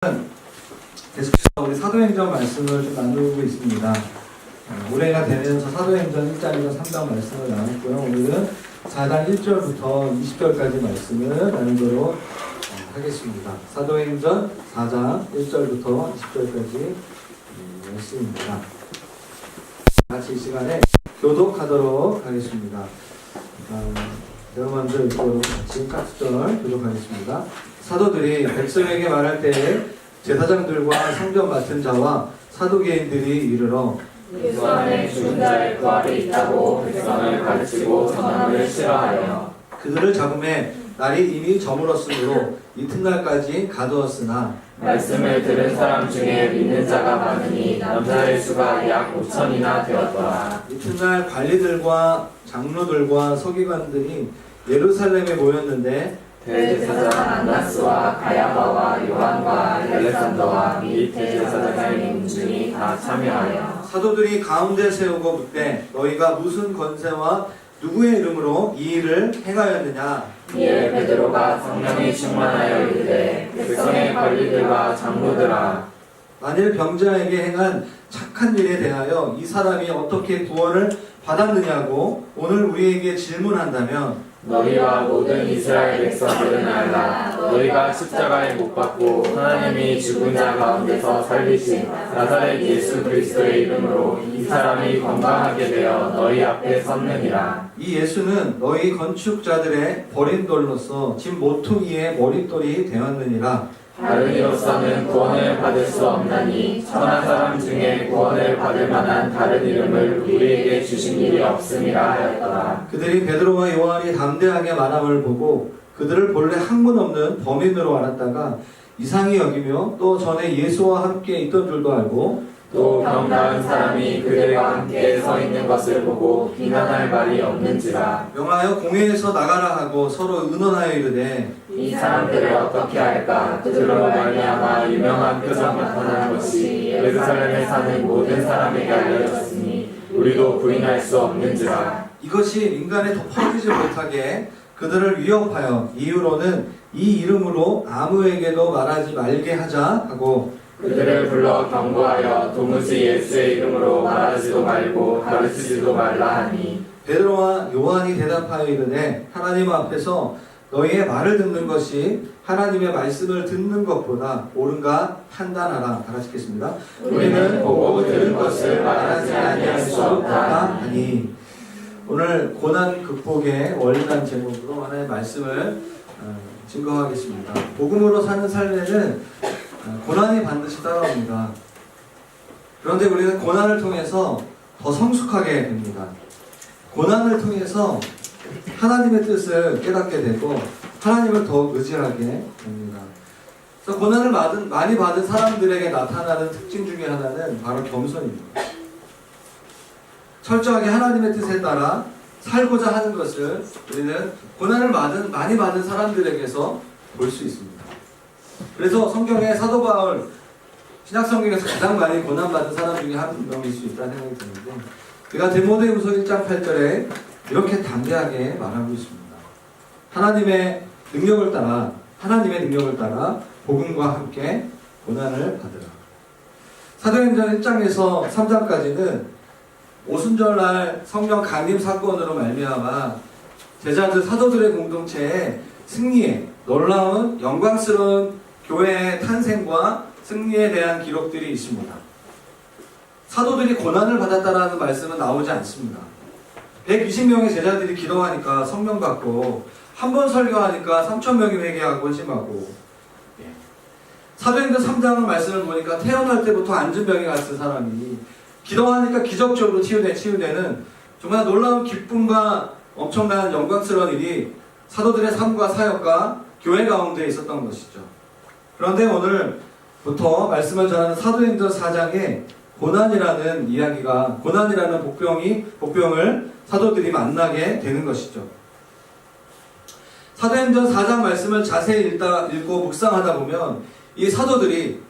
계속해서 우리 사도행전 말씀을 좀 나누고 있습니다. 올해가 되면서 사도행전 1장에서 3장 말씀을 나눴고요. 오늘은 4장 1절부터 20절까지 말씀을 나누도록 하겠습니다. 사도행전 4장 1절부터 20절까지 말씀입니다. 같이 이 시간에 교독하도록 하겠습니다. 제가 먼저 읽도록 같이 깍두절 교독하겠습니다. 사도들이 백성에게 말할 때에 제사장들과 성전 맡은 자와 사두개인들이 이르러 예수 안에 죽은 자의 부활이 있다고 백성을 가르치고 선언을 싫어하여 그들을 잡음에 날이 이미 저물었으므로 이튿날까지 가두었으나 말씀을 들은 사람 중에 믿는 자가 많으니 남자의 수가 약 5천이나 되었더라. 이튿날 관리들과 장로들과 서기관들이 예루살렘에 모였는데 대제사장 안나스와 가야바와 요한과 알렉산더와 및 대제사장의 문중이 다 참여하여 사도들이 가운데 세우고 묻되 너희가 무슨 권세와 누구의 이름으로 이 일을 행하였느냐. 이에 베드로가 성령이 충만하여 이르되 백성의 관리들과 장로들아 만일 병자에게 행한 착한 일에 대하여 이 사람이 어떻게 구원을 받았느냐고 오늘 우리에게 질문한다면 너희와 모든 이스라엘 백성들은 알라. 너희가 십자가에 못 박고 하나님이 죽은 자 가운데서 살리신 나사렛 예수 그리스도의 이름으로 이 사람이 건강하게 되어 너희 앞에 섰느니라. 이 예수는 너희 건축자들의 버린 돌로서 집 모퉁이의 머릿돌이 되었느니라. 다른 이로서는 구원을 받을 수 없나니 천한 사람 중에 구원을 받을 만한 다른 이름을 우리에게 주신 일이 없음이라 하였더라. 그들이 베드로와 요한이 담대하게 말함을 보고 그들을 본래 학문 없는 범인으로 알았다가 이상히 여기며 또 전에 예수와 함께 있던 줄도 알고 또 병 나은 사람이 그들과 함께 서 있는 것을 보고 비난할 말이 없는지라. 명하여 공회에서 나가라 하고 서로 의논하여 이르되 이 사람들을 어떻게 할까? 그들로 말미암아 유명한 표적 나타난 것이 예루살렘에 사는 모든 사람에게 알려졌으니 우리도 부인할 수 없는지라. 이것이 인간에 더 퍼지지 못하게 그들을 위협하여 이유로는 이 이름으로 아무에게도 말하지 말게 하자 하고 그들을 불러 경고하여 도무지 예수의 이름으로 말하지도 말고 가르치지도 말라 하니 베드로와 요한이 대답하여 이르되 하나님 앞에서 너희의 말을 듣는 것이 하나님의 말씀을 듣는 것보다 옳은가 판단하라. 다 같이 읽겠습니다. 우리는 보고 들은 것을 말하지 아니할 수 없다 하니 오늘 고난 극복의 원리란 제목으로 하나의 말씀을 증거하겠습니다. 복음으로 사는 삶에는 고난이 반드시 따라옵니다. 그런데 우리는 고난을 통해서 더 성숙하게 됩니다. 고난을 통해서 하나님의 뜻을 깨닫게 되고 하나님을 더 의지하게 됩니다. 그래서 고난을 많이 받은 사람들에게 나타나는 특징 중에 하나는 바로 겸손입니다. 철저하게 하나님의 뜻에 따라 살고자 하는 것을 우리는 고난을 많이 받은 사람들에게서 볼 수 있습니다. 그래서 성경에 사도 바울, 신약 성경에서 가장 많이 고난받은 사람 중에 한 명일 수 있다는 생각이 드는데 그가 디모데후서 1장 8절에 이렇게 담대하게 말하고 있습니다. 하나님의 능력을 따라 복음과 함께 고난을 받으라. 사도행전 1장에서 3장까지는 오순절날 성령 강림 사건으로 말미암아 제자들 사도들의 공동체의 승리에 놀라운 영광스러운 교회의 탄생과 승리에 대한 기록들이 있습니다. 사도들이 고난을 받았다라는 말씀은 나오지 않습니다. 120명의 제자들이 기도하니까 성령 받고 한 번 설교하니까 3,000명이 회개하고 회심하고 사도행전 3장 말씀을 보니까 태어날 때부터 앉은 병이 같은 사람이 기도하니까 기적적으로 치유되는 정말 놀라운 기쁨과 엄청난 영광스러운 일이 사도들의 삶과 사역과 교회 가운데 있었던 것이죠. 그런데 오늘부터 말씀을 전하는 사도행전 4장에 고난이라는 이야기가 고난이라는 복병을 사도들이 만나게 되는 것이죠. 사도행전 4장 말씀을 자세히 읽고 묵상하다 보면 이 사도들이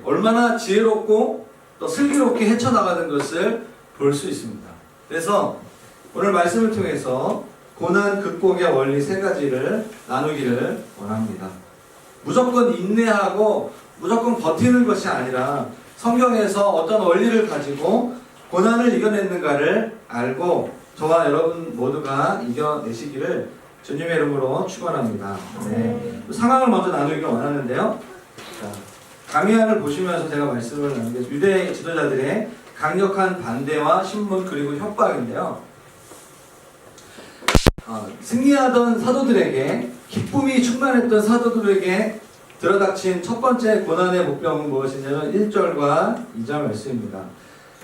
얼마나 지혜롭고 또 슬기롭게 헤쳐나가는 것을 볼 수 있습니다. 그래서 오늘 말씀을 통해서 고난 극복의 원리 3가지를 나누기를 원합니다. 무조건 인내하고 무조건 버티는 것이 아니라 성경에서 어떤 원리를 가지고 고난을 이겨냈는가를 알고 저와 여러분 모두가 이겨내시기를 주님의 이름으로 축원합니다. 네. 상황을 먼저 나누기를 원하는데요. 자, 가미안을 보시면서 제가 말씀을 나누겠습니다. 유대 지도자들의 강력한 반대와 신문 그리고 협박인데요. 승리하던 사도들에게, 기쁨이 충만했던 사도들에게 들어닥친 첫 번째 고난의 목병은 무엇이냐면 1절과 2절 말씀입니다.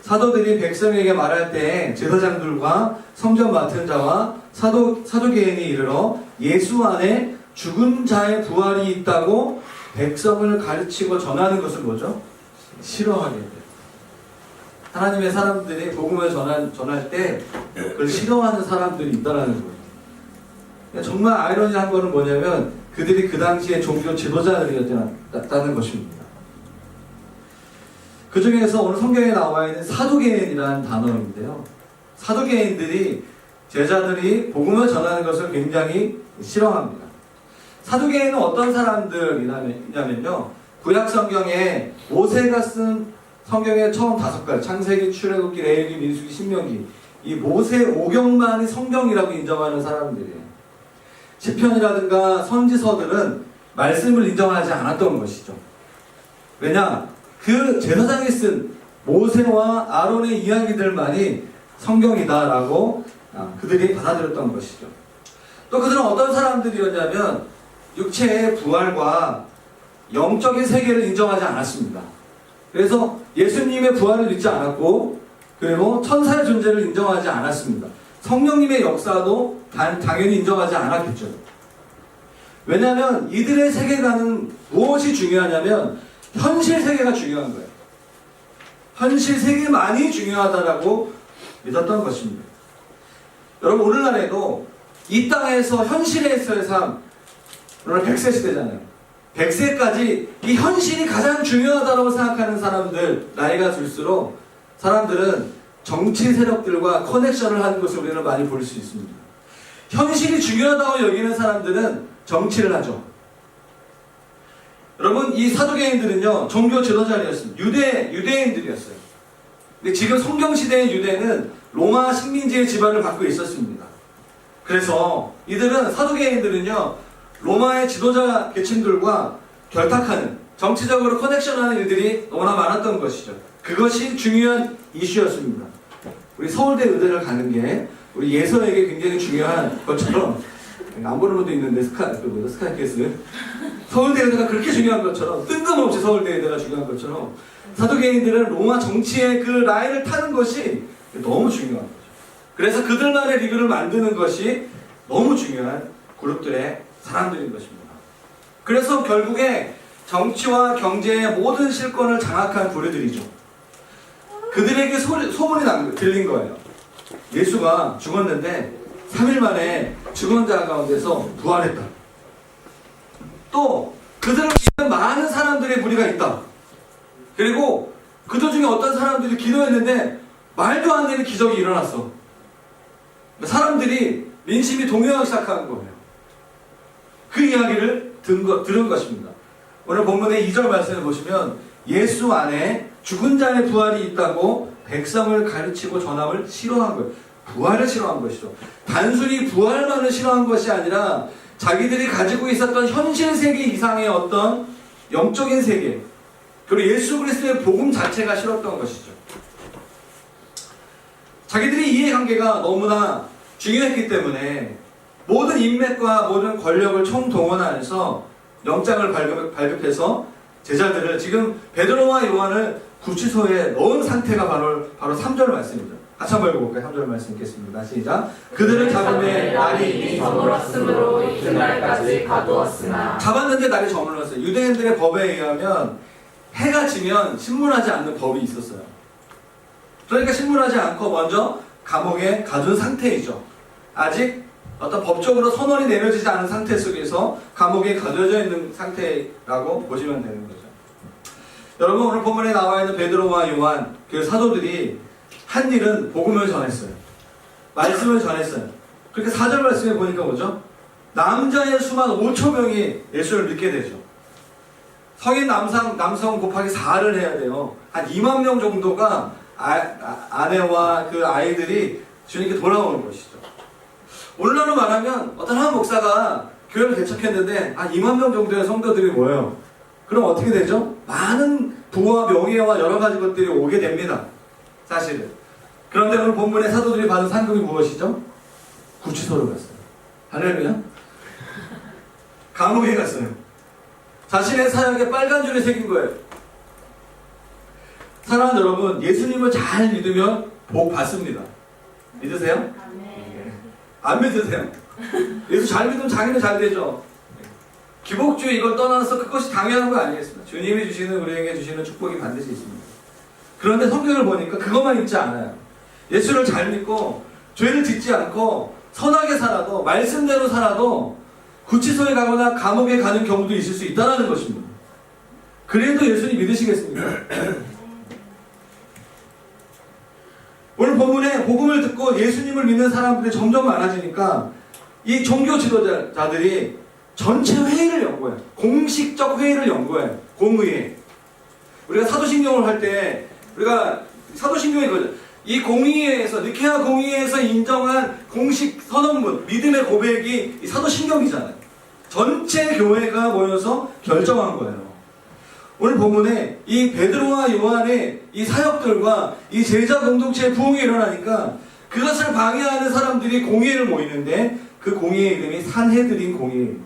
사도들이 백성에게 말할 때 제사장들과 성전 맡은 자와 사두개인이 이르러 예수 안에 죽은 자의 부활이 있다고 백성을 가르치고 전하는 것은 뭐죠? 싫어하게 돼요. 하나님의 사람들이 복음을 전할 때 그걸 싫어하는 사람들이 있다는 거예요. 정말 아이러니한 거는 뭐냐면 그들이 그 당시에 종교 지도자들이었다는 것입니다. 그 중에서 오늘 성경에 나와 있는 사두개인이라는 단어인데요. 사두개인들이 제자들이 복음을 전하는 것을 굉장히 싫어합니다. 사두개인은 어떤 사람들이냐면요. 구약 성경에 모세가 쓴 성경의 처음 5가지, 창세기, 출애굽기, 레위기, 민수기, 신명기, 이 모세 5경만이 성경이라고 인정하는 사람들이에요. 시편이라든가 선지서들은 말씀을 인정하지 않았던 것이죠. 왜냐? 그 제사장이 쓴 모세와 아론의 이야기들만이 성경이다라고 그들이 받아들였던 것이죠. 또 그들은 어떤 사람들이었냐면 육체의 부활과 영적인 세계를 인정하지 않았습니다. 그래서 예수님의 부활을 믿지 않았고, 그리고 천사의 존재를 인정하지 않았습니다. 성령님의 역사도 당연히 인정하지 않았겠죠. 왜냐하면 이들의 세계관은 무엇이 중요하냐면 현실 세계가 중요한 거예요. 현실 세계만이 중요하다라고 믿었던 것입니다. 여러분, 오늘날에도 이 땅에서 현실에서의 삶, 오늘 100세 시대잖아요. 100세까지 이 현실이 가장 중요하다고 생각하는 사람들, 나이가 들수록 사람들은 정치 세력들과 커넥션을 하는 것을 우리는 많이 볼 수 있습니다. 현실이 중요하다고 여기는 사람들은 정치를 하죠. 여러분, 이 사두개인들은요, 종교 지도자였습니다. 유대인들이었어요. 근데 지금 성경시대의 유대는 로마 식민지의 지배를 받고 있었습니다. 그래서 사두개인들은요, 로마의 지도자 계층들과 결탁하는, 정치적으로 커넥션하는 일들이 너무나 많았던 것이죠. 그것이 중요한 이슈였습니다. 우리 서울대 의대를 가는 게 우리 예서에게 굉장히 중요한 것처럼, 안 보는 분도 있는데 스카이캐슬 서울대 의대가 그렇게 중요한 것처럼, 뜬금없이 서울대 의대가 중요한 것처럼 사두개인들은 로마 정치의 그 라인을 타는 것이 너무 중요한 거죠. 그래서 그들만의 리그를 만드는 것이 너무 중요한 그룹들의 사람들인 것입니다. 그래서 결국에 정치와 경제의 모든 실권을 장악한 부류들이죠. 그들에게 소문이 들린 거예요. 예수가 죽었는데 3일 만에 죽은 자 가운데서 부활했다. 또 그들을 믿는 많은 사람들의 무리가 있다. 그리고 그들 중에 어떤 사람들이 기도했는데 말도 안 되는 기적이 일어났어. 사람들이 민심이 동요하기 시작하는 거예요. 그 이야기를 들은 것입니다. 오늘 본문의 2절 말씀을 보시면 예수 안에 죽은 자의 부활이 있다고 백성을 가르치고 전함을 싫어한 거예요. 부활을 싫어한 것이죠. 단순히 부활만을 싫어한 것이 아니라 자기들이 가지고 있었던 현실 세계 이상의 어떤 영적인 세계, 그리고 예수 그리스도의 복음 자체가 싫었던 것이죠. 자기들의 이해관계가 너무나 중요했기 때문에 모든 인맥과 모든 권력을 총동원해서 영장을 발급해서 제자들을, 지금 베드로와 요한을 구치소에 넣은 상태가 바로 3절 말씀이죠. 같이 한번 읽어볼까요? 3절 말씀 읽겠습니다. 시작. 그들을 잡음에 날이 이미 저물었으므로 이튿날까지 가두었으나. 잡았는데 날이 저물었어요. 유대인들의 법에 의하면 해가 지면 신문하지 않는 법이 있었어요. 그러니까 신문하지 않고 먼저 감옥에 가둔 상태이죠. 아직 어떤 법적으로 선언이 내려지지 않은 상태 속에서 감옥에 가둬져 있는 상태라고 보시면 되는 거죠. 여러분, 오늘 본문에 나와 있는 베드로와 요한, 그 사도들이 한 일은 복음을 전했어요. 말씀을 전했어요. 그렇게 4절 말씀에 보니까 뭐죠? 남자의 수만 5천 명이 예수를 믿게 되죠. 성인 남성 곱하기 4를 해야 돼요. 한 2만 명 정도가 아내와 그 아이들이 주님께 돌아오는 것이죠. 오늘날로 말하면 어떤 한 목사가 교회를 개척했는데 2만 명 정도의 성도들이 모여요. 그럼 어떻게 되죠? 많은 부와 명예와 여러 가지 것들이 오게 됩니다. 사실은. 그런데 오늘 본문의 사도들이 받은 상급이 무엇이죠? 구치소로 갔어요. 할렐루야. 감옥에 갔어요. 자신의 사역에 빨간 줄이 새긴 거예요. 사랑하는 여러분, 예수님을 잘 믿으면 복 받습니다. 믿으세요? 안 믿으세요? 예수 잘 믿으면 자기는 잘 되죠. 기복주의 이걸 떠나서 그것이 당연한 거 아니겠습니까? 주님이 주시는, 우리에게 주시는 축복이 반드시 있습니다. 그런데 성경을 보니까 그것만 있지 않아요. 예수를 잘 믿고 죄를 짓지 않고 선하게 살아도, 말씀대로 살아도 구치소에 가거나 감옥에 가는 경우도 있을 수 있다는 것입니다. 그래도 예수님 믿으시겠습니까? 오늘 본문에 복음을 듣고 예수님을 믿는 사람들이 점점 많아지니까 이 종교 지도자들이 전체 회의를 연 거예요. 공식적 회의를 연 거예요. 공의회. 우리가 사도신경을 할 때 우리가 사도신경이 거죠. 이 공의회에서, 니케아 공의회에서 인정한 공식 선언문, 믿음의 고백이 이 사도신경이잖아요. 전체 교회가 모여서 결정한 거예요. 오늘 본문에 이 베드로와 요한의 이 사역들과 이 제자 공동체의 부흥이 일어나니까 그것을 방해하는 사람들이 공의회를 모이는데 그 공의회 이름이 산헤드린 공의회입니다.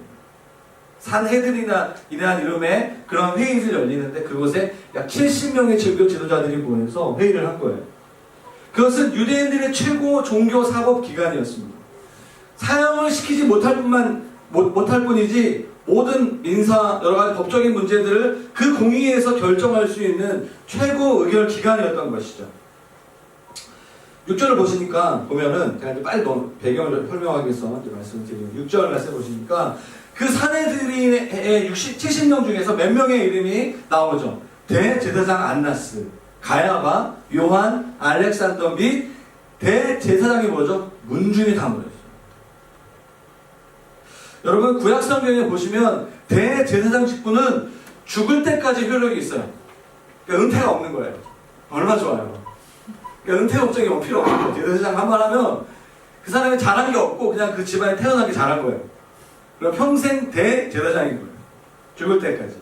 산헤드린이라는 이름의 그런 회의를 열리는데 그곳에 약 70명의 종교 지도자들이 모여서 회의를 한 거예요. 그것은 유대인들의 최고 종교 사법 기관이었습니다. 사형을 시키지 못할 뿐이지 모든 민사 여러 가지 법적인 문제들을 그 공의회에서 결정할 수 있는 최고 의결 기관이었던 것이죠. 6절을 보시니까 제가 이제 빨리 배경을 설명하기 위해서 말씀드리면 6절 말씀 보시니까 그 사내들의 70명 중에서 몇 명의 이름이 나오죠. 대제사장 안나스, 가야바, 요한, 알렉산더 및 대제사장이 뭐죠? 문중이 다 모였어요. 여러분 구약성경에 보시면 대제사장 직분은 죽을 때까지 효력이 있어요. 그러니까 은퇴가 없는 거예요. 얼마나 좋아요. 그러니까 은퇴 걱정이 뭐 필요 없고 대제사장 한 번 하면 그 사람이 잘한 게 없고 그냥 그 집안에 태어나게 잘한 거예요. 그럼 평생 대제사장인 거예요. 죽을 때까지.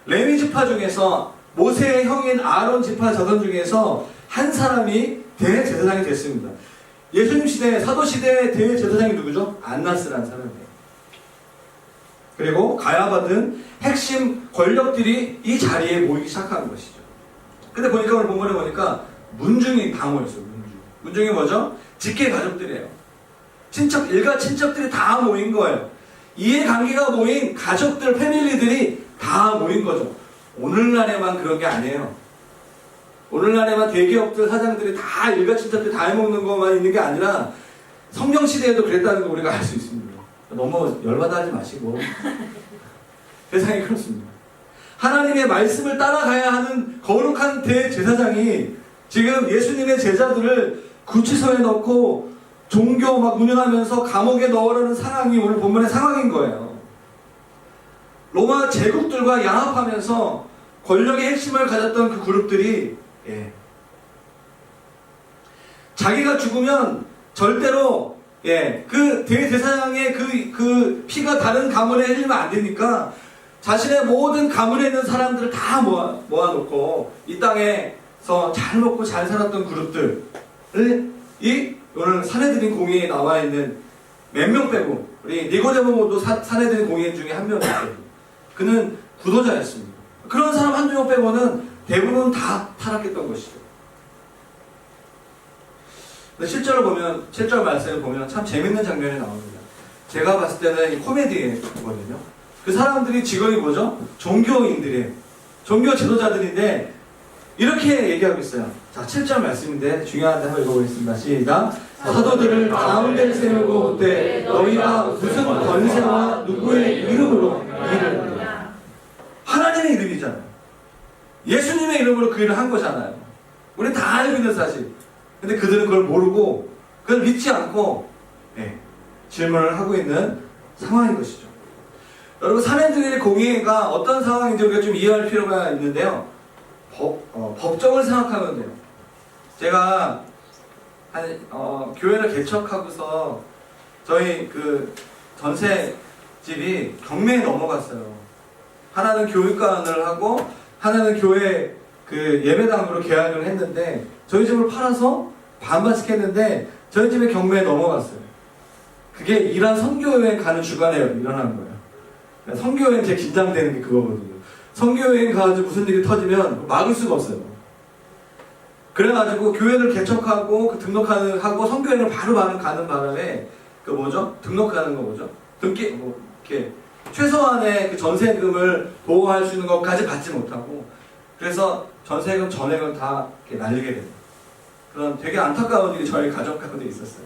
레위 지파 중에서 모세의 형인 아론 지파 자손 중에서 한 사람이 대제사장이 됐습니다. 예수님 시대, 사도 시대의 대제사장이 누구죠? 안나스라는 사람이에요. 그리고 가야바 등 핵심 권력들이 이 자리에 모이기 시작한 것이죠. 근데 보니까 오늘 본문에 보니까 문중이 다 모였어요. 문중이 뭐죠? 직계 가족들이에요. 일가 친척들이 다 모인 거예요. 이해관계가 모인 가족들, 패밀리들이 다 모인 거죠. 오늘날에만 그런 게 아니에요. 오늘날에만 대기업들 사장들이 다 일가 친척들이 다 해먹는 것만 있는 게 아니라 성경 시대에도 그랬다는 거 우리가 알 수 있습니다. 너무 열받아 하지 마시고 세상이 그렇습니다. 하나님의 말씀을 따라가야 하는 거룩한 대제사장이 지금 예수님의 제자들을 구치소에 넣고 종교 막 운영하면서 감옥에 넣으려는 상황이 오늘 본문의 상황인 거예요. 로마 제국들과 양합하면서 권력의 핵심을 가졌던 그 그룹들이 자기가 죽으면 절대로 그 대제사장의 그 피가 다른 가문에 흘리면 안 되니까 자신의 모든 가문에 있는 사람들을 다 모아놓고 이 땅에서 잘 먹고 잘 살았던 그룹들을 오늘 산헤드린 공의회에 나와 있는 몇 명 빼고 우리 니고데모도 산헤드린 공의회 중에 한 명이었어요. 그는 구도자였습니다. 그런 사람 한두 명 빼고는 대부분 다 타락했던 것이죠. 근데 실제로 보면 7절 말씀을 보면 참 재밌는 장면이 나옵니다. 제가 봤을 때는 코미디거든요. 그 사람들이 직업이 뭐죠? 종교인들이에요. 종교 지도자들인데 이렇게 얘기하고 있어요. 자, 7절 말씀인데 중요한데 한번 읽어보겠습니다. 시작. 사도들을 가운데 세우고 그때 너희가 무슨 권세와 누구의 이름으로 일을 하느냐. 하나님의 이름이잖아요. 예수님의 이름으로 그 일을 한 거잖아요. 우리 다 알고 있는 사실. 근데 그들은 그걸 모르고 그걸 믿지 않고 질문을 하고 있는 상황인 것이죠. 여러분, 사내들의 공의가 어떤 상황인지 우리가 좀 이해할 필요가 있는데요. 법정을 생각하면 돼요. 제가 교회를 개척하고서 저희 그 전셋집이 경매에 넘어갔어요. 하나는 교육관을 하고 하나는 교회 그 예배당으로 계약을 했는데 저희 집을 팔아서 반반씩 했는데 저희 집에 경매에 넘어갔어요. 그게 이란 선교여행 가는 주간에 일어난 거예요. 선교여행 제일 긴장되는 게 그거거든요. 선교여행 가가지고 무슨 일이 터지면 막을 수가 없어요. 그래가지고 교회를 개척하고 그 등록하고 선교여행을 바로 가는 바람에 그 뭐죠? 등록하는 거 뭐죠? 이렇게 최소한의 그 전세금을 보호할 수 있는 것까지 받지 못하고 그래서 전세금 전액을 다 이렇게 날리게 됩니다. 그런 되게 안타까운 일이 저희 가족 가운데 있었어요.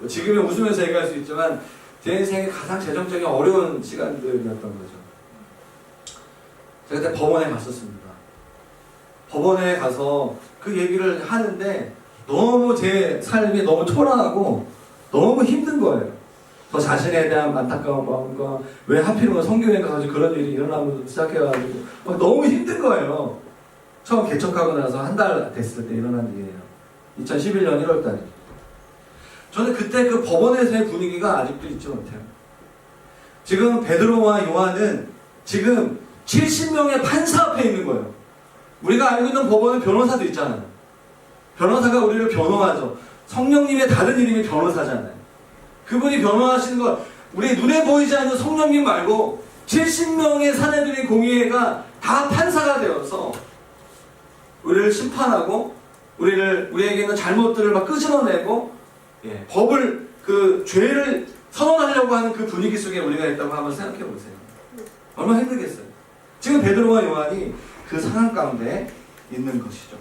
지금은 웃으면서 얘기할 수 있지만 제 인생의 가장 재정적인 어려운 시간들이었던 거죠. 제가 그때 법원에 갔었습니다. 법원에 가서 그 얘기를 하는데 너무 제 삶이 너무 초라하고 너무 힘든 거예요. 저 자신에 대한 안타까운 마음과 왜 하필이면 선교여행 가가지고 그런 일이 일어나면서 시작해가지고 막 너무 힘든 거예요. 처음 개척하고 나서 한 달 됐을 때 일어난 일이에요. 2011년 1월달에. 저는 그때 그 법원에서의 분위기가 아직도 잊지 못해요. 지금 베드로와 요한은 지금 70명의 판사 앞에 있는 거예요. 우리가 알고 있는 법원은 변호사도 있잖아요. 변호사가 우리를 변호하죠. 성령님의 다른 이름이 변호사잖아요. 그분이 변호하시는 거 우리 눈에 보이지 않는 성령님 말고 70명의 사내들의 공의회가 다 판사가 되어서 우리를 심판하고 우리에게 있는 잘못들을 막 끄집어내고 법을 그 죄를 선언하려고 하는 그 분위기 속에 우리가 있다고 한번 생각해 보세요. 얼마나 힘들겠어요. 지금 베드로와 요한이 그 상황 가운데 있는 것이죠.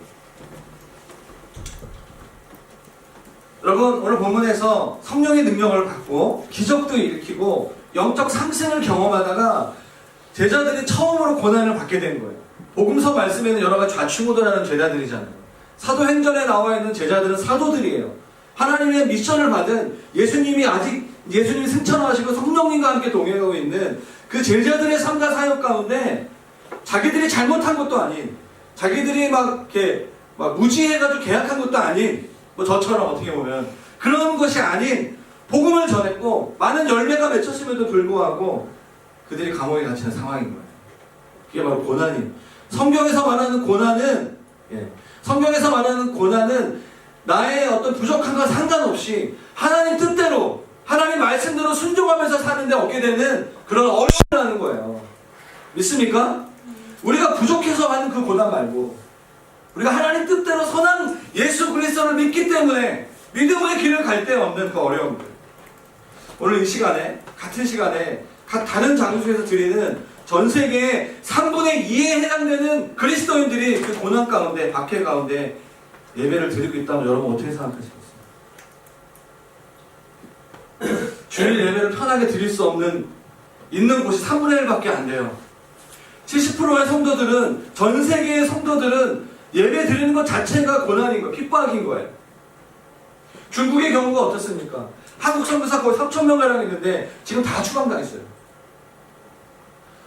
여러분, 오늘 본문에서 성령의 능력을 받고 기적도 일으키고 영적 상승을 경험하다가 제자들이 처음으로 고난을 받게 된 거예요. 복음서 말씀에는 여러 가지 좌충우돌하는 제자들이잖아요. 사도행전에 나와 있는 제자들은 사도들이에요. 하나님의 미션을 받은 예수님이 승천하시고 성령님과 함께 동행하고 있는 그 제자들의 삶과 사역 가운데 자기들이 잘못한 것도 아닌, 자기들이 막 무지해가지고 계약한 것도 아닌, 저처럼 어떻게 보면 그런 것이 아닌 복음을 전했고 많은 열매가 맺혔음에도 불구하고 그들이 감옥에 갇히는 상황인 거예요. 그게 바로 고난입니다. 성경에서 말하는 고난은 나의 어떤 부족함과 상관없이 하나님 뜻대로 하나님 말씀대로 순종하면서 사는데 얻게 되는 그런 어려움이라는 거예요. 믿습니까? 우리가 부족해서 하는 그 고난 말고 우리가 하나님 뜻대로 선한 예수 그리스도를 믿기 때문에 믿음의 길을 갈 때 없는 그 어려움들. 오늘 이 시간에 같은 시간에 각 다른 장소에서 드리는 전 세계의 3분의 2에 해당되는 그리스도인들이 그 고난 가운데 박해 가운데 예배를 드리고 있다면 여러분 어떻게 생각하시겠어요? 주일 예배를 편하게 드릴 수 없는 있는 곳이 3분의 1밖에 안 돼요. 70%의 성도들은 전 세계의 성도들은 예배 드리는 것 자체가 고난인 거예요. 핍박인 거예요. 중국의 경우가 어떻습니까? 한국 선교사 거의 3,000명가량 있는데 지금 다 추방당했어요.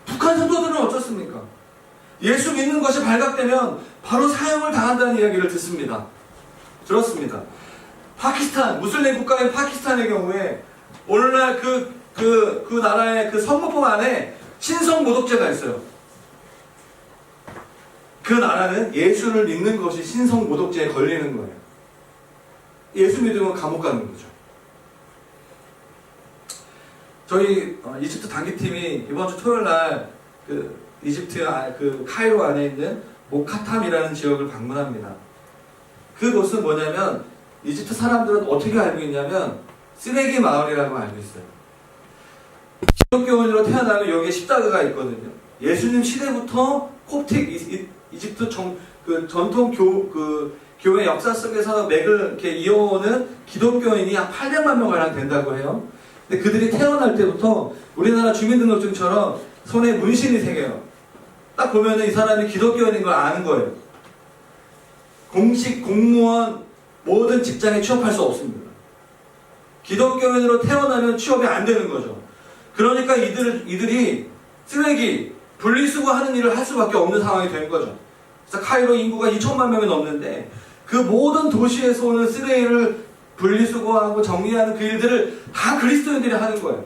북한 성도들은 어떻습니까? 예수 믿는 것이 발각되면 바로 사형을 당한다는 이야기를 듣습니다. 들었습니다. 파키스탄, 무슬림 국가인 파키스탄의 경우에 오늘날 그 나라의 그 선거법 안에 신성 모독죄가 있어요. 그 나라는 예수를 믿는 것이 신성 모독죄에 걸리는 거예요. 예수 믿으면 감옥 가는 거죠. 저희 이집트 단기팀이 이번 주 토요일 날 그 이집트 그 카이로 안에 있는 모카탐이라는 지역을 방문합니다. 그곳은 뭐냐면 이집트 사람들은 어떻게 알고 있냐면 쓰레기 마을이라고 알고 있어요. 기독교인으로 태어나면 여기에 십자가가 있거든요. 예수님 시대부터 콥틱 이집트 전통 교회 역사 속에서 맥을 이렇게 이어오는 기독교인이 한 800만 명가량 된다고 해요. 근데 그들이 태어날 때부터 우리나라 주민등록증처럼 손에 문신이 새겨요. 딱 보면은 이 사람이 기독교인인 걸 아는 거예요. 공식, 공무원, 모든 직장에 취업할 수 없습니다. 기독교인으로 태어나면 취업이 안 되는 거죠. 그러니까 이들이 쓰레기, 분리수거하는 일을 할 수밖에 없는 상황이 된 거죠. 그래서 카이로 인구가 2천만 명이 넘는데 그 모든 도시에서 오는 쓰레기를 분리수거하고 정리하는 그 일들을 다 그리스도인들이 하는 거예요.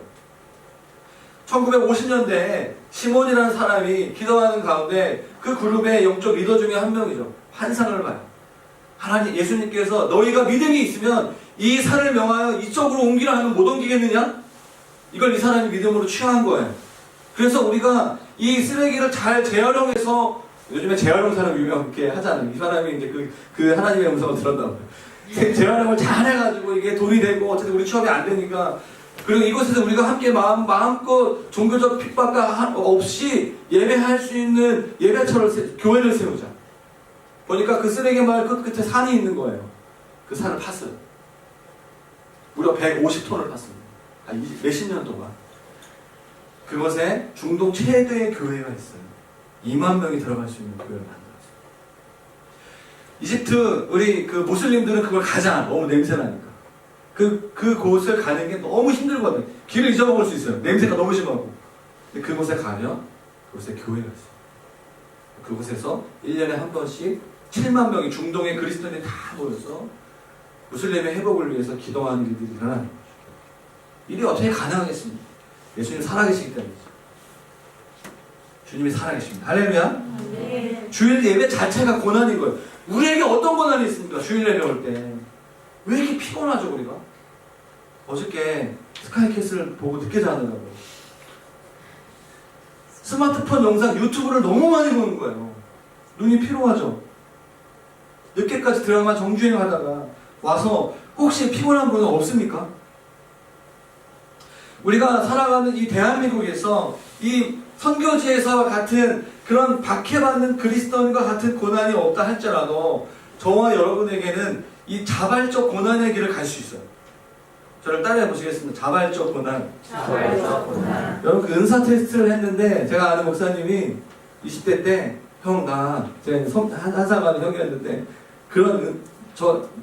1950년대에 시몬이라는 사람이 기도하는 가운데 그 그룹의 영적 리더 중에 한 명이죠. 환상을 봐요. 하나님, 예수님께서 너희가 믿음이 있으면 이 산을 명하여 이쪽으로 옮기라 하면 못 옮기겠느냐? 이걸 이 사람이 믿음으로 취한 거예요. 그래서 우리가 이 쓰레기를 잘 재활용해서, 요즘에 재활용 사람 유명하게 하잖아요. 이 사람이 이제 그 하나님의 음성을 들었다고요. 재활용을 잘 해가지고 이게 돈이 되고 어쨌든 우리 취업이 안 되니까, 그리고 이곳에서 우리가 함께 마음껏 종교적 핍박과 없이 예배할 수 있는 예배처를, 교회를 세우자. 보니까 그 쓰레기 마을 끝에 산이 있는 거예요. 그 산을 팠어요. 무려 150톤을 팠습니다. 몇십 년 동안. 그곳에 중동 최대의 교회가 있어요. 2만 명이 들어갈 수 있는 교회를 만들었어요. 이집트 우리 그 무슬림들은 그걸 가지 않아. 너무 냄새나니까. 그곳을 가는 게 너무 힘들거든요. 길을 잊어먹을 수 있어요. 냄새가 너무 심하고. 근데 그곳에 가면 그곳에 교회가 있어요. 그곳에서 1년에 한 번씩 7만 명이 중동의 그리스도인이 다 모여서 무슬림의 회복을 위해서 기도하는 일들이 일어나는 거죠. 일이 어떻게 가능하겠습니까? 예수님 살아계시기 때문이죠. 주님이 살아계십니다. 할렐루야. 네. 주일 예배 자체가 고난인 거예요. 우리에게 어떤 고난이 있습니까? 주일 예배 올 때. 왜 이렇게 피곤하죠, 우리가? 어저께 스카이캐슬을 보고 늦게 자느라고요. 스마트폰 영상, 유튜브를 너무 많이 보는 거예요. 눈이 피로하죠. 늦게까지 드라마 정주행하다가 와서 혹시 피곤한 분은 없습니까? 우리가 살아가는 이 대한민국에서 이 선교지에서 같은 그런 박해받는 그리스도인과 같은 고난이 없다 할지라도 저와 여러분에게는 이 자발적 고난의 길을 갈 수 있어요. 저를 따라해 보시겠습니다. 자발적 고난. 자발적 고난. 여러분 그 은사 테스트를 했는데 제가 아는 목사님이 20대 때 형 나 제가 한사가는 형이었는데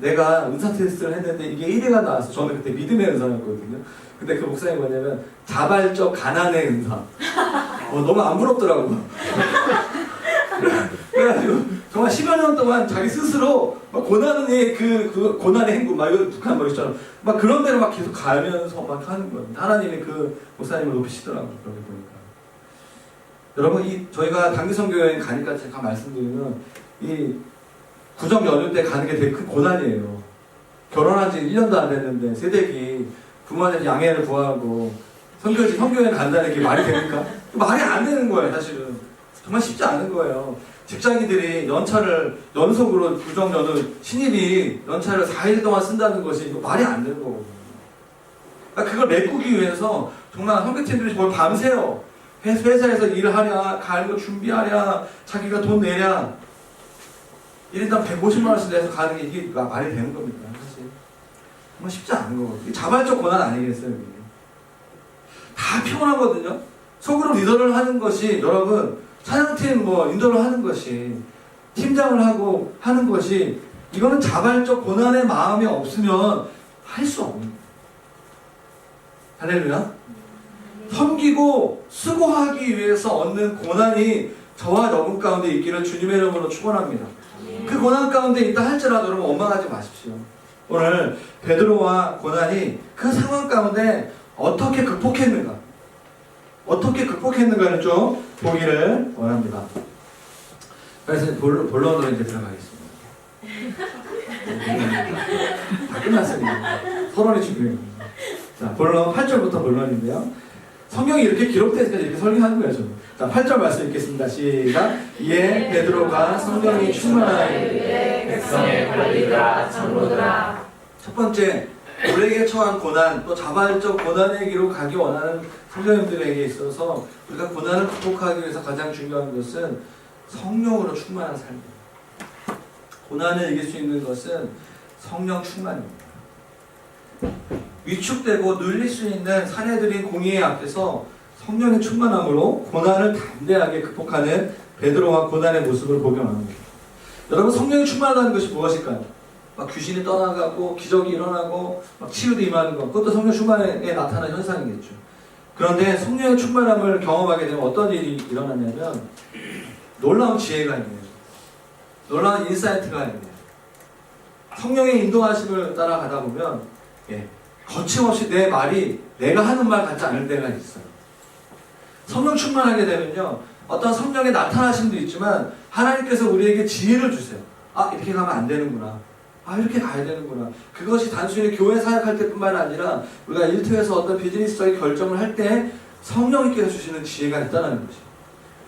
내가 은사 테스트를 했는데 이게 1위가 나왔어. 저는 그때 믿음의 은사였거든요. 근데 그 목사님이 뭐냐면 자발적 가난의 은사. 너무 안 부럽더라고. 그래가지고 정말 10여 년 동안 자기 스스로 막 고난의 그 고난의 행군 막 이거 북한 머리처럼 막 그런 데로 막 계속 가면서 막 하는 거예요. 하나님이 그 목사님을 높이시더라고요. 그렇게 보니까. 여러분 저희가 단기선교여행 가니까 제가 말씀드리면 이 구정 연휴 때 가는 게 되게 큰 고난이에요. 결혼한 지 1년도 안 됐는데 새댁이 부모한테 양해를 구하고 선교여행 간다는 게 말이 됩니까? 말이 안 되는 거예요, 사실은. 정말 쉽지 않은 거예요. 직장인들이 연속으로 구정 연휴 신입이 연차를 4일 동안 쓴다는 것이 말이 안 되는 거거든요. 그러니까 그걸 메꾸기 위해서 정말 선교팀들이 정말 밤새요. 회사에서 일하랴, 가는 거 준비하랴, 자기가 돈 내랴. 1인당 150만 원씩 내서 가는 게 이게 말이 되는 겁니까? 사실. 정말 쉽지 않은 거거든요. 자발적 고난 아니겠어요, 이게. 다 피곤하거든요. 속으로 리더를 하는 것이, 여러분, 사장팀 인도를 하는 것이, 팀장을 하고 하는 것이, 이거는 자발적 고난의 마음이 없으면 할 수 없는 거예요. 할렐루야? 섬기고 수고하기 위해서 얻는 고난이 저와 여러분 가운데 있기를 주님의 이름으로 축원합니다. 그 고난 가운데 있다 할지라도 여러분 원망하지 마십시오. 오늘 베드로와 고난이 그 상황 가운데 어떻게 극복했는가, 어떻게 극복했는가를 좀 보기를 원합니다. 그래서 본론으로 이제 들어가겠습니다. 다 끝났습니다. 서론이 중요해요. 자, 본론 8절부터 본론인데요. 성경이 이렇게 기록돼서 이렇게 설명하는 거예요, 저는. 자, 8절 말씀 읽겠습니다. 시작. 이에 베드로가 성령이 충만하여 백성의 관리들아 장로들아. 첫 번째, 우리에게 처한 고난, 또 자발적 고난의 길로 가기 원하는 성도님들에게 있어서 우리가 고난을 극복하기 위해서 가장 중요한 것은 성령으로 충만한 삶입니다. 고난을 이길 수 있는 것은 성령 충만입니다. 위축되고 눌릴 수 있는 사내들인 공의의 앞에서 성령의 충만함으로 고난을 담대하게 극복하는 베드로와 고난의 모습을 복용합니다. 여러분, 성령이 충만하다는 것이 무엇일까요? 막 귀신이 떠나가고 기적이 일어나고 막 치유도 임하는 것, 그것도 성령 충만에 나타나는 현상이겠죠. 그런데 성령의 충만함을 경험하게 되면 어떤 일이 일어나냐면 놀라운 지혜가 있네요. 놀라운 인사이트가 있네요. 성령의 인도하심을 따라가다 보면 거침없이 내 말이 내가 하는 말 같지 않을 때가 있어요. 성령 충만하게 되면요, 어떤 성령의 나타나심도 있지만 하나님께서 우리에게 지혜를 주세요. 아, 이렇게 가면 안 되는구나. 아, 이렇게 가야 되는구나. 그것이 단순히 교회 사역할 때뿐만 아니라 우리가 일터에서 어떤 비즈니스적인 결정을 할 때 성령님께서 주시는 지혜가 있다는 것이에요.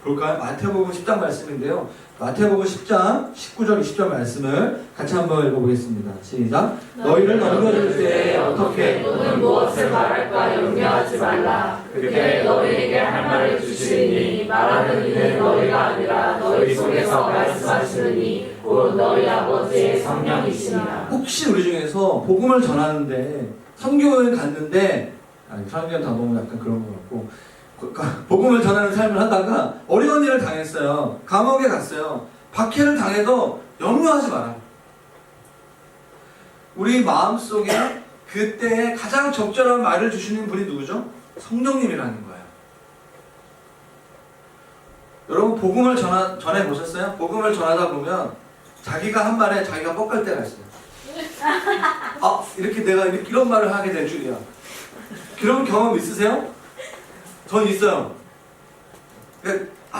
볼까요? 마태복음 10장 말씀인데요. 마태복음 10장 19절 20절 말씀을 같이 한번 읽어보겠습니다. 시작. 너희를 넘겨줄 때 어떻게 또는 무엇을 말할까 염려하지 말라. 그때 너희에게 할 말을 주시리니 말하는 이는 너희가 아니라 너희 속에서 말씀하시는 이 곧 너희 아버지의 성령이시니라. 혹시 우리 중에서 복음을 전하는데 선교를 갔는데 선교는 다 너무 약간 그런 것 같고 복음을 전하는 삶을 하다가 어려운 일을 당했어요. 감옥에 갔어요. 박해를 당해도 염려하지 마라. 우리 마음속에 그때 가장 적절한 말을 주시는 분이 누구죠? 성령님이라는 거예요. 여러분 복음을 전해 보셨어요? 복음을 전하다 보면 자기가 한 말에 자기가 뻑갈 때가 있어요. 아, 이렇게 내가 이런 말을 하게 될 줄이야. 그런 경험 있으세요? 전 있어요.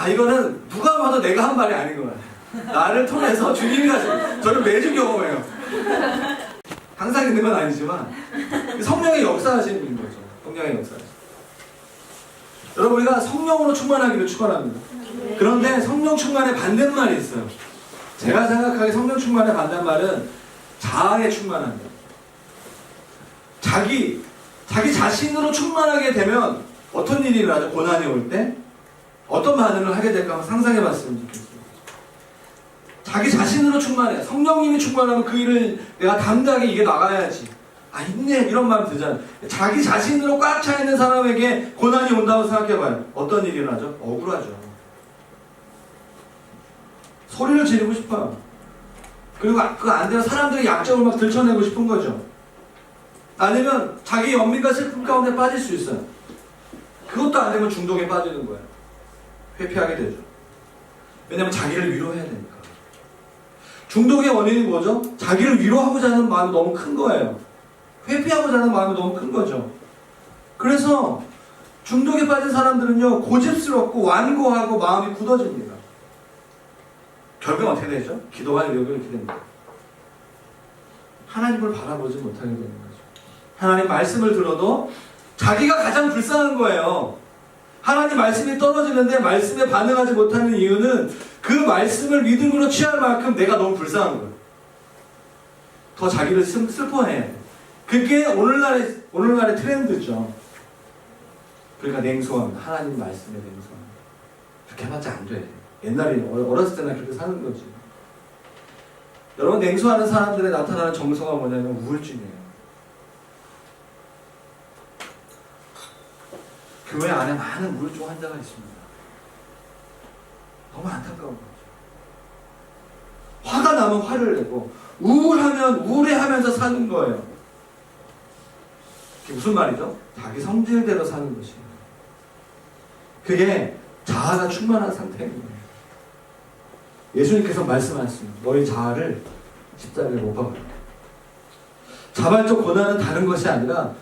이거는 누가 봐도 내가 한 말이 아닌 것 같아요. 나를 통해서 주님이 하신, 저를 매주 경험해요. 항상 있는 건 아니지만 성령의 역사하시는 분인 거죠. 성령의 역사하시는. 여러분, 우리가 성령으로 충만하기를 축원합니다. 그런데 성령 충만의 반대말이 있어요. 제가 생각하기에 성령 충만의 반대말은 자아의 충만함이에요. 자기 자신으로 충만하게 되면 어떤 일이 일어나죠? 고난이 올 때 어떤 반응을 하게 될까 한번 상상해 봤으면 좋겠어요. 자기 자신으로 충만해. 성령님이 충만하면 그 일을 내가 당당하게 이게 나가야지. 있네. 이런 마음 들잖아요. 자기 자신으로 꽉 차 있는 사람에게 고난이 온다고 생각해봐요. 어떤 일이 일어나죠? 억울하죠. 소리를 지르고 싶어요. 그리고 그거 안 되면 사람들의 약점을 막 들춰내고 싶은 거죠. 아니면 자기 연민과 슬픔 가운데 빠질 수 있어요. 그것도 안 되면 중독에 빠지는 거예요. 회피하게 되죠. 왜냐면 자기를 위로해야 되니까. 중독의 원인이 뭐죠? 자기를 위로하고자 하는 마음이 너무 큰 거예요. 회피하고자 하는 마음이 너무 큰 거죠. 그래서 중독에 빠진 사람들은요, 고집스럽고 완고하고 마음이 굳어집니다. 결국은 어떻게 되죠? 기도가 이렇게 됩니다. 하나님을 바라보지 못하게 되는 거죠. 하나님 말씀을 들어도 자기가 가장 불쌍한 거예요. 하나님 말씀이 떨어지는데 말씀에 반응하지 못하는 이유는 그 말씀을 믿음으로 취할 만큼 내가 너무 불쌍한 거예요. 더 자기를 슬퍼해야 돼. 그게 오늘날의 트렌드죠. 그러니까 냉소합니다. 하나님 말씀에 냉소합니다. 그렇게 해봤자 안 돼. 옛날에 어렸을 때나 그렇게 사는 거지. 여러분, 냉소하는 사람들의 나타나는 정서가 뭐냐면 우울증이에요. 교회 안에 많은 우울증 환자가 있습니다. 너무 안타까운 거죠. 화가 나면 화를 내고 우울하면 우울해하면서 사는 거예요. 그게 무슨 말이죠? 자기 성질대로 사는 것이에요. 그게 자아가 충만한 상태인 거예요. 예수님께서 말씀하셨습니다. 너희 자아를 십자가에 못 박아라. 자발적 고난은 다른 것이 아니라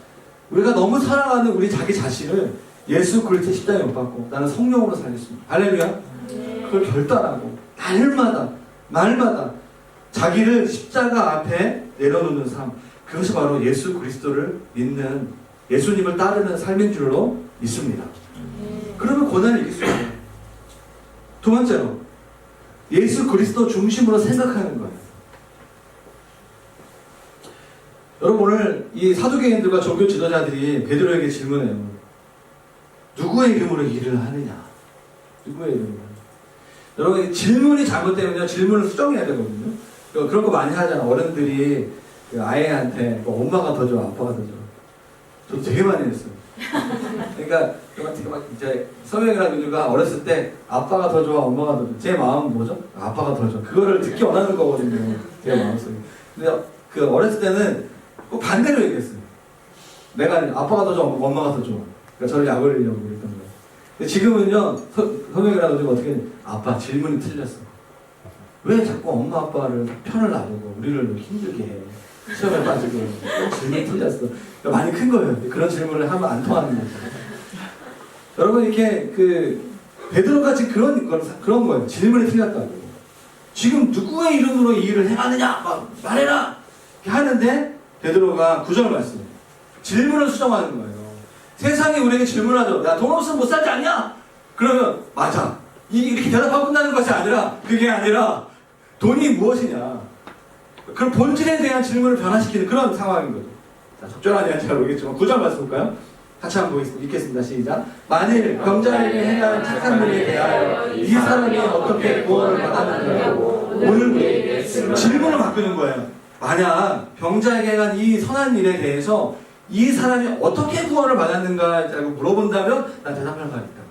우리가 너무 사랑하는 우리 자기 자신을 예수 그리스도 십자가에 못 박고 나는 성령으로 살겠습니다. 할렐루야. 그걸 결단하고 날마다 자기를 십자가 앞에 내려놓는 삶, 그것이 바로 예수 그리스도를 믿는, 예수님을 따르는 삶인 줄로 믿습니다. 그러면 고난을 이길 수 있어요. 두 번째로 예수 그리스도 중심으로 생각하는 거예요. 여러분, 오늘 이 사두개인들과 종교 지도자들이 베드로에게 질문해요. 누구의 이름으로 일을 하느냐? 누구의 이름으로? 여러분, 질문이 잘못되면요, 질문을 수정해야 되거든요. 그런 거 많이 하잖아. 어른들이 아이한테 엄마가 더 좋아, 아빠가 더 좋아. 저도 되게 많이 했어요. 그러니까 이제 성형이랑 민주가 어렸을 때 아빠가 더 좋아, 엄마가 더 좋아. 제 마음은 뭐죠? 아빠가 더 좋아. 그거를 듣기 원하는 거거든요. 제 마음속에. 근데 그 어렸을 때는 꼭 반대로 얘기했어요. 내가 아빠가 더 좋아, 엄마가 더 좋아. 그러니까 저를 약 올리려고 그랬던 거예요. 근데 지금은요, 선생님이라도 좀 어떻게, 아빠 질문이 틀렸어. 왜 자꾸 엄마 아빠를 편을 놔두고 우리를 힘들게 해? 시험에 빠지고 질문이 틀렸어. 그러니까 많이 큰 거예요. 그런 질문을 하면 안 통하는 거죠. 여러분 이렇게 베드로가 지금 그런 거예요. 질문이 틀렸다고. 지금 누구의 이름으로 이 일을 행하느냐? 막 말해라! 이렇게 하는데 베드로가 9절 말씀. 질문을 수정하는 거예요. 세상이 우리에게 질문하죠. 야, 돈 없으면 못 살지 않냐? 그러면 맞아. 이렇게 대답하고 끝나는 것이 아니라 그게 아니라 돈이 무엇이냐? 그런 본질에 대한 질문을 변화시키는 그런 상황인 거죠. 자, 적절하냐 잘 모르겠지만 9절 말씀 볼까요? 같이 한번 읽겠습니다. 시작. 만일 병자에게 행한 착한 일에 대하여 이 사람이 어떻게 구원을 받았느냐고 오늘 우리에게 질문을 바꾸는 거예요. 만약 병자에게 행한 이 선한 일에 대해서 이 사람이 어떻게 구원을 받았는가라고 물어본다면 난 대답할 말 있다.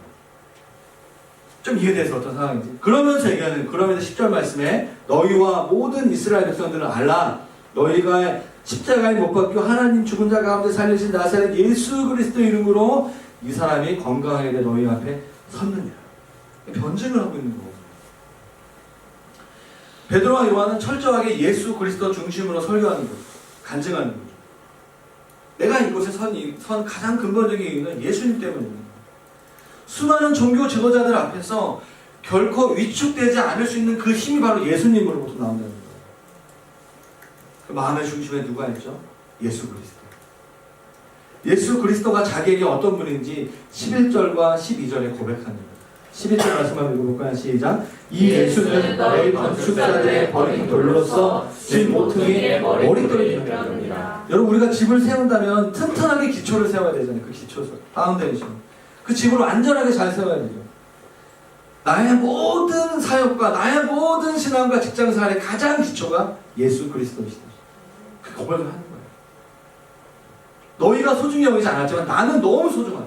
좀 이해돼서 어떤 상황인지. 그러면서 얘기하는, 그러면서 10절 말씀에 너희와 모든 이스라엘 백성들은 알라. 너희가 십자가에 못 박혀 하나님 죽은 자 가운데 살리신 나사렛 예수 그리스도 이름으로 이 사람이 건강하게 너희 앞에 섰느니라. 변증을 하고 있는 거고. 베드로와 요한은 철저하게 예수 그리스도 중심으로 설교하는 거죠. 간증하는 거죠. 내가 이곳에 선 가장 근본적인 이유는 예수님 때문입니다. 수많은 종교 지도자들 앞에서 결코 위축되지 않을 수 있는 그 힘이 바로 예수님으로부터 나온다는 거예요. 그 마음의 중심에 누가 있죠? 예수 그리스도. 예수 그리스도가 자기에게 어떤 분인지 11절과 12절에 고백합니다. 11절 말씀을 읽어볼까요? 시작. 이 예수는 너희 건축자들의 버린 돌로서 집 모퉁이의 머릿돌이 되느니라. 여러분 우리가 집을 세운다면 튼튼하게 기초를 세워야 되잖아요. 그 기초, 파운데이션. 그 집을 완전하게 잘 세워야 되죠. 나의 모든 사역과 나의 모든 신앙과 직장생활의 가장 기초가 예수 그리스도이시다. 그 고백을 하는 거예요. 너희가 소중히 여기지 않았지만 나는 너무 소중하다.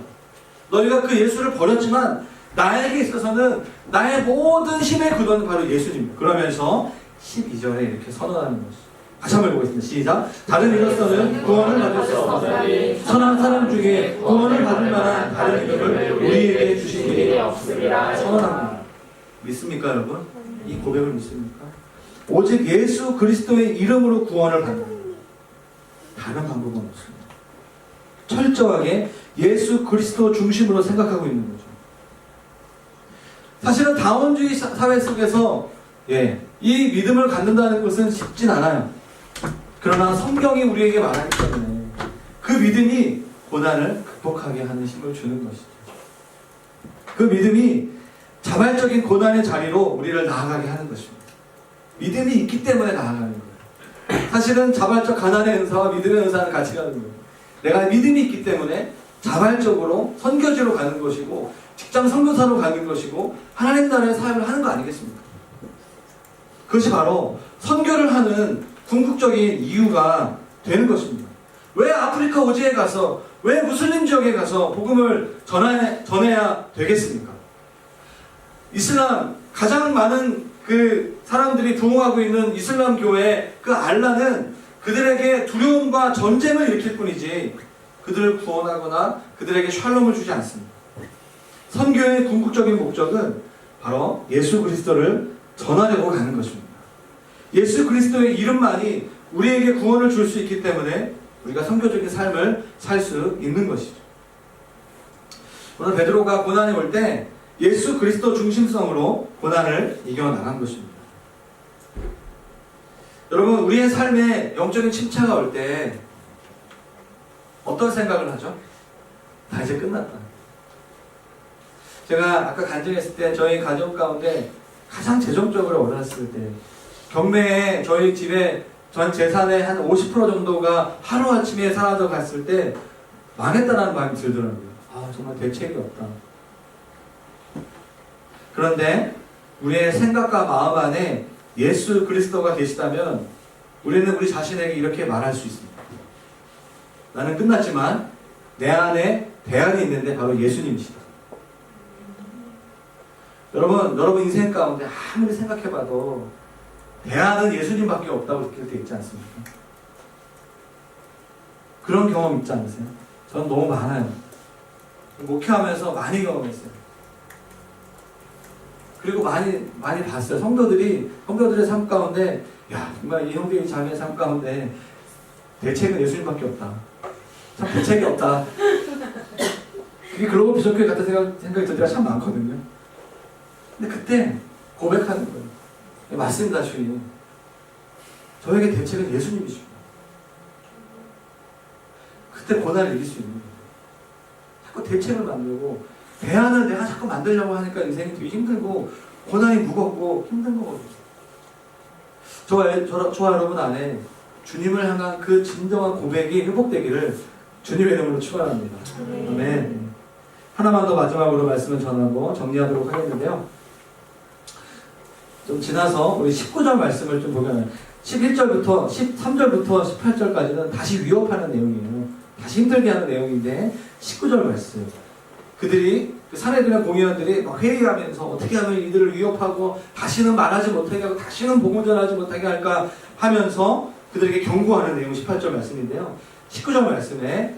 너희가 그 예수를 버렸지만 나에게 있어서는 나의 모든 힘의 근원은 바로 예수님입니다. 그러면서 12절에 이렇게 선언하는 것이죠. 다시 한번 보겠습니다. 시작. 다른 이로서는 구원을 받을 수 없으니 선한 사람 중에 구원을 받을 만한 다른 이름을 우리에게 주신 일이 없으리라 선언합니다. 믿습니까 여러분? 이 고백을 믿습니까? 오직 예수 그리스도의 이름으로 구원을 받는 다른 방법은 없습니다. 철저하게 예수 그리스도 중심으로 생각하고 있는 거죠. 사실은 다원주의 사회 속에서 이 믿음을 갖는다는 것은 쉽진 않아요. 그러나 성경이 우리에게 말하기 때문에 그 믿음이 고난을 극복하게 하는 힘을 주는 것이죠. 그 믿음이 자발적인 고난의 자리로 우리를 나아가게 하는 것입니다. 믿음이 있기 때문에 나아가는 거예요. 사실은 자발적 가난의 은사와 믿음의 은사는 같이 가는 거예요. 내가 믿음이 있기 때문에 자발적으로 선교지로 가는 것이고 직장 선교사로 가는 것이고 하나님 나라의 사역을 하는 거 아니겠습니까? 그것이 바로 선교를 하는 궁극적인 이유가 되는 것입니다. 왜 아프리카 오지에 가서 왜 무슬림 지역에 가서 복음을 전해야 되겠습니까? 이슬람 가장 많은 그 사람들이 부흥하고 있는 이슬람 교회 그 알라는 그들에게 두려움과 전쟁을 일으킬 뿐이지 그들을 구원하거나 그들에게 샬롬을 주지 않습니다. 선교의 궁극적인 목적은 바로 예수 그리스도를 전하려고 가는 것입니다. 예수 그리스도의 이름만이 우리에게 구원을 줄 수 있기 때문에 우리가 선교적인 삶을 살 수 있는 것이죠. 오늘 베드로가 고난이 올 때 예수 그리스도 중심성으로 고난을 이겨나간 것입니다. 여러분 우리의 삶에 영적인 침체가 올 때 어떤 생각을 하죠? 다 이제 끝났다. 제가 아까 간증했을 때 저희 가족 가운데 가장 재정적으로 어려웠을 때 경매에 저희 집에 전 재산의 한 50% 정도가 하루아침에 사라져 갔을 때 망했다는 마음이 들더라고요. 아 정말 대책이 없다. 그런데 우리의 생각과 마음 안에 예수 그리스도가 계시다면 우리는 우리 자신에게 이렇게 말할 수 있습니다. 나는 끝났지만 내 안에 대안이 있는데 바로 예수님이시다. 여러분 인생 가운데 아무리 생각해봐도 대안은 예수님밖에 없다고 느낄 때 있지 않습니까? 그런 경험 있지 않으세요? 저는 너무 많아요. 목회하면서 많이 경험했어요. 그리고 많이 봤어요. 성도들의 삶 가운데, 야, 정말 이 형제 이 자매의 삶 가운데 대책은 예수님밖에 없다. 참 대책이 없다. 그게 글로벌 비전교회 같은 생각이 들 때가 참 많거든요. 근데 그때 고백하는 거예요. 네, 맞습니다, 주님. 저에게 대책은 예수님이십니다. 그때 고난을 이길 수 있는 거예요. 자꾸 대책을 만들고 대안을 내가 자꾸 만들려고 하니까 인생이 되게 힘들고 고난이 무겁고 힘든 거거든요. 저와 여러분 안에 주님을 향한 그 진정한 고백이 회복되기를 주님의 이름으로 축원합니다. 아멘. 하나만 더 마지막으로 말씀을 전하고 정리하도록 하겠는데요. 좀 지나서 우리 19절 말씀을 좀 보면 11절부터 13절부터 18절까지는 다시 위협하는 내용이에요. 다시 힘들게 하는 내용인데 19절 말씀. 그들이 그 사내들의 공의원들이 막 회의하면서 어떻게 하면 이들을 위협하고 다시는 말하지 못하게 하고 다시는 복음 전하지 못하게 할까 하면서 그들에게 경고하는 내용 18절 말씀인데요. 19절 말씀에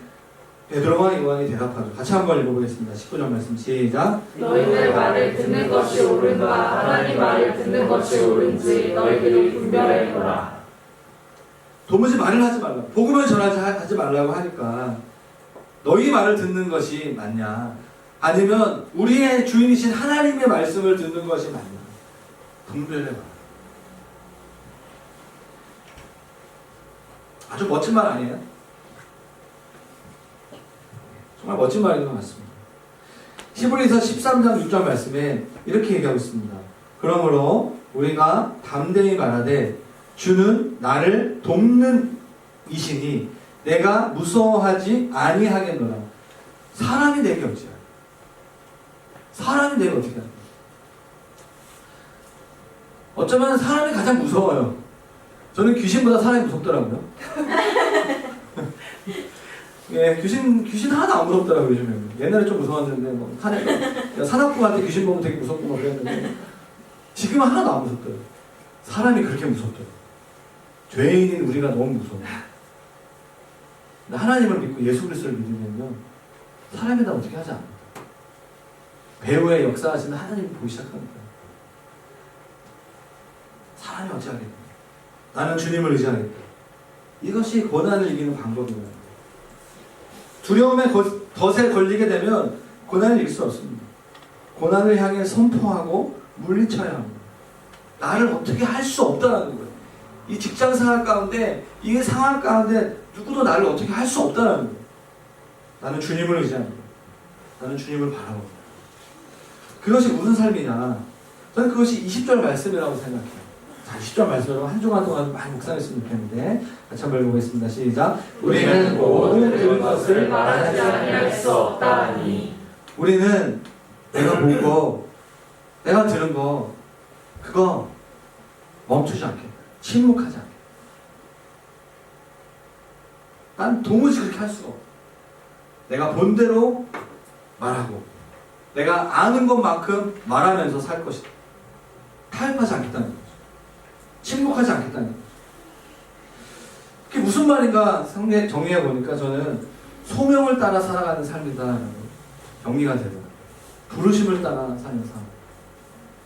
베드로와 요한이 대답하죠. 같이 한번 읽어보겠습니다. 19절 말씀 시작. 너희들 말을 듣는 것이 옳은가 하나님 말을 듣는 것이 옳은지 너희들이 분별해보라. 도무지 말을 하지 말라. 복음을 전하지 말라고 하니까 너희 말을 듣는 것이 맞냐? 아니면 우리의 주인이신 하나님의 말씀을 듣는 것이 맞냐? 분별해봐. 아주 멋진 말 아니에요? 정말 멋진 말인 것 같습니다. 히브리서 13장 6절 말씀에 이렇게 얘기하고 있습니다. 그러므로 우리가 담대히 말하되 주는 나를 돕는 이시니 내가 무서워하지 아니하겠노라. 사람이 내게 어찌하냐? 사람이 내게 어떻게 하냐? 어쩌면 사람이 가장 무서워요. 저는 귀신보다 사람이 무섭더라고요. 예, 귀신 하나도 안 무섭더라고요, 요즘에. 옛날에 좀 무서웠는데, 뭐, 산악부한테 귀신 보면 되게 무섭고 막 그랬는데, 지금은 하나도 안 무섭더라고요. 사람이 그렇게 무섭더라고요. 죄인인 우리가 너무 무서워요. 하나님을 믿고 예수 그리스도를 믿으면요, 사람이 다 어떻게 하지 않아요. 배후에 역사하시는 하나님이 보기 시작합니다. 사람이 어찌하겠다. 나는 주님을 의지하겠다. 이것이 고난을 이기는 방법이에요. 두려움에 덫에 걸리게 되면 고난을 이길 수 없습니다. 고난을 향해 선포하고 물리쳐야 합니다. 나를 어떻게 할 수 없다는 거예요. 이 직장 생활 가운데, 이 상황 가운데 누구도 나를 어떻게 할 수 없다는 거예요. 나는 주님을 의지합니다. 나는 주님을 바라봅니다. 그것이 무슨 삶이냐? 저는 그것이 20절 말씀이라고 생각해요. 자, 20절 말씀으로 한 주간 동안 많이 묵상했으면 좋겠는데 같이 한번 읽어보겠습니다. 시작. 우리는 모든 들은 것을 말하지 아니할 수 없다니. 우리는 내가 본 거, 내가 들은 거, 그거 멈추지 않게, 침묵하지 않게. 난 도무지 그렇게 할 수가 없어. 내가 본 대로 말하고 내가 아는 것만큼 말하면서 살 것이다. 타협하지 않겠다는 거죠. 침묵하지 않겠다는 거죠. 그게 무슨 말인가 정리해 보니까 저는 소명을 따라 살아가는 삶이다라고 정리가 되더라고요. 부르심을 따라 사는 삶.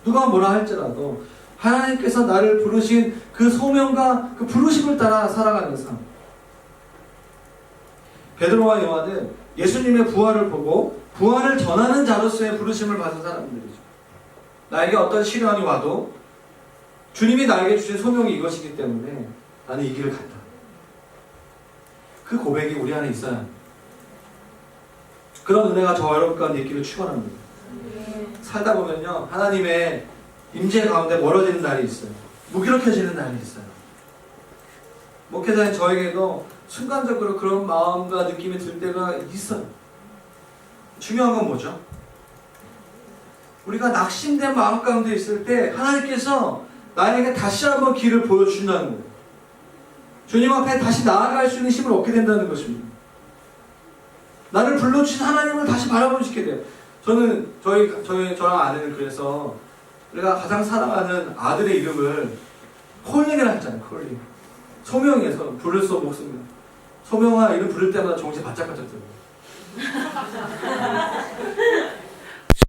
누가 뭐라 할지라도 하나님께서 나를 부르신 그 소명과 그 부르심을 따라 살아가는 삶. 베드로와 요한은 예수님의 부활을 보고 부활을 전하는 자로서의 부르심을 받은 사람들이죠. 나에게 어떤 시련이 와도 주님이 나에게 주신 소명이 이것이기 때문에 나는 이 길을 간다. 그 고백이 우리 안에 있어야 합니다. 그런 은혜가 저와 여러분 가운데 있기를 축원합니다. 살다 보면요, 하나님의 임재 가운데 멀어지는 날이 있어요. 무기력해지는 날이 있어요. 목회자인 저에게도 순간적으로 그런 마음과 느낌이 들 때가 있어요. 중요한 건 뭐죠? 우리가 낙심된 마음 가운데 있을 때 하나님께서 나에게 다시 한번 길을 보여주신다는 거예요. 주님 앞에 다시 나아갈 수 있는 힘을 얻게 된다는 것입니다. 나를 불러주신 하나님을 다시 바라볼 수 있게 돼요. 저는 저랑 아내는 그래서 우리가 가장 사랑하는 아들의 이름을 콜링이라 했잖아요. 콜링. 소명에서 부를 수 없습니다. 소명아 이름 부를 때마다 정신이 바짝바짝 들어요.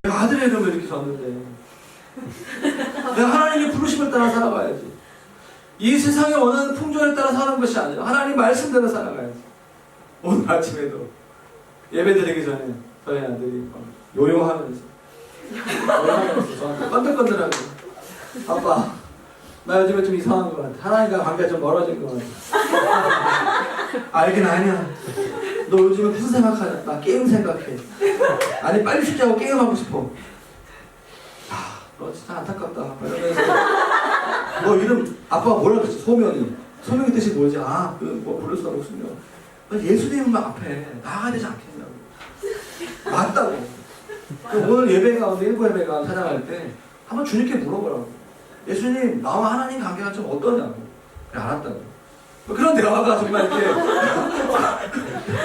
내가 아들의 이름을 이렇게 줬는데 내가 하나님의 부르심을 따라 살아가야지. 이 세상에 원하는 풍조를 따라 사는 것이 아니라 하나님 말씀대로 살아가야지. 오늘 아침에도 예배 드리기 전에 저희 아들이 요요하면서 저한테 건들건들하고 아빠 나 요즘에 좀 이상한 것 같아. 하나님과 관계가 좀 멀어진 것 같아. 알긴 아니야. 너 요즘에 무슨 생각하냐? 나 게임 생각해. 아니 빨리 쉬자고 게임하고 싶어. 너 진짜 안타깝다. 이러면서 너 이름 아빠가 뭐라 그랬어? 소명이. 소명의 뜻이 뭐지? 뭐 부를 수 없는 소명. 너 예수님 앞에 나가야 되지 않겠냐고. 맞다고. 오늘 예배 가운데 일부 예배가 찬양할 때 한번 주님께 물어보라고. 예수님 나와 하나님 관계가 좀 어떠냐고. 그래 알았다고. 그런 대화가 정말 이렇게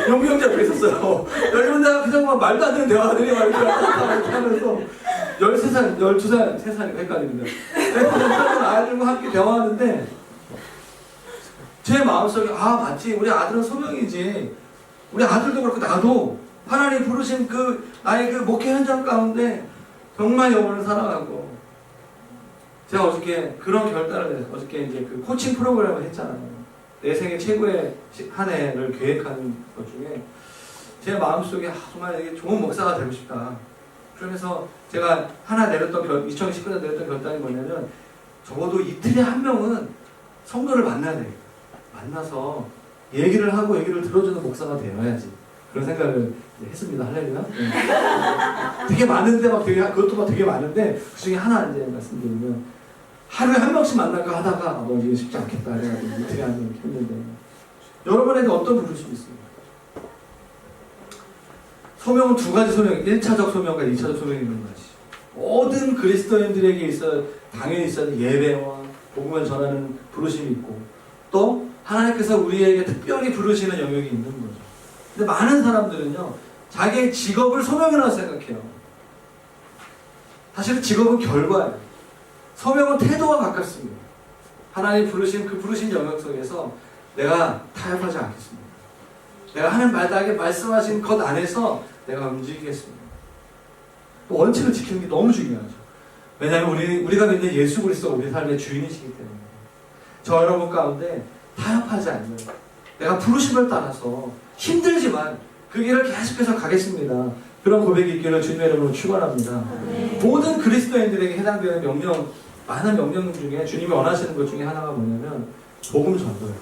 용병 잡혀 있었어요. 여러분 내가 그냥 말도 안 되는 대화들이 막 이렇게 하면서 13살, 12살, 3살 헷갈립니다. 아이들과 함께 대화하는데 제 마음속에 맞지 우리 아들은 소명이지. 우리 아들도 그렇고 나도 하나님 부르신 그 나의 그 목회 현장 가운데 정말 영혼을 사랑하고 제가 어저께 그런 결단을 해서 어저께 이제 그 코칭 프로그램을 했잖아요. 내 생애 최고의 한 해를 계획하는 것 중에 제 마음속에 정말 이게 좋은 목사가 되고 싶다. 그러면서 제가 하나 내렸던 2019년에 내렸던 결단이 뭐냐면 적어도 이틀에 한 명은 성도를 만나야 돼. 만나서 얘기를 하고 얘기를 들어주는 목사가 되어야지. 그런 생각을 했습니다. 할렐루야. 네. 되게 많은데 그것도 막 되게 많은데 그 중에 하나 이제 말씀드리면 하루에 한 명씩 만날까 하다가 이게 쉽지 않겠다 그래가지고 이틀에 한 명 했는데 여러분에게 어떤 부르심이 있습니까? 소명은 두 가지 소명, 1차적 소명과 2차적 소명이 있는 것이 모든 그리스도인들에게 당연히 있어야 예배와 복음을 전하는 부르심이 있고 또 하나님께서 우리에게 특별히 부르시는 영역이 있는 거죠. 근데 많은 사람들은요 자기의 직업을 소명이라고 생각해요. 사실은 직업은 결과예요. 소명은 태도와 가깝습니다. 하나님 부르신 그 부르신 영역 속에서 내가 타협하지 않겠습니다. 내가 하는 말다하게 말씀하신 것 안에서 내가 움직이겠습니다. 원칙을 지키는 게 너무 중요하죠. 왜냐하면 우리가 믿는 예수 그리스도가 우리 삶의 주인이시기 때문에 저 여러분 가운데 타협하지 않는 내가 부르심을 따라서 힘들지만 그 길을 계속해서 가겠습니다. 그런 고백이 있기를 주님의 이름으로 축원합니다. 모든 그리스도인들에게 해당되는 명령, 많은 명령 중에 주님이 원하시는 것 중에 하나가 뭐냐면 복음 전도예요.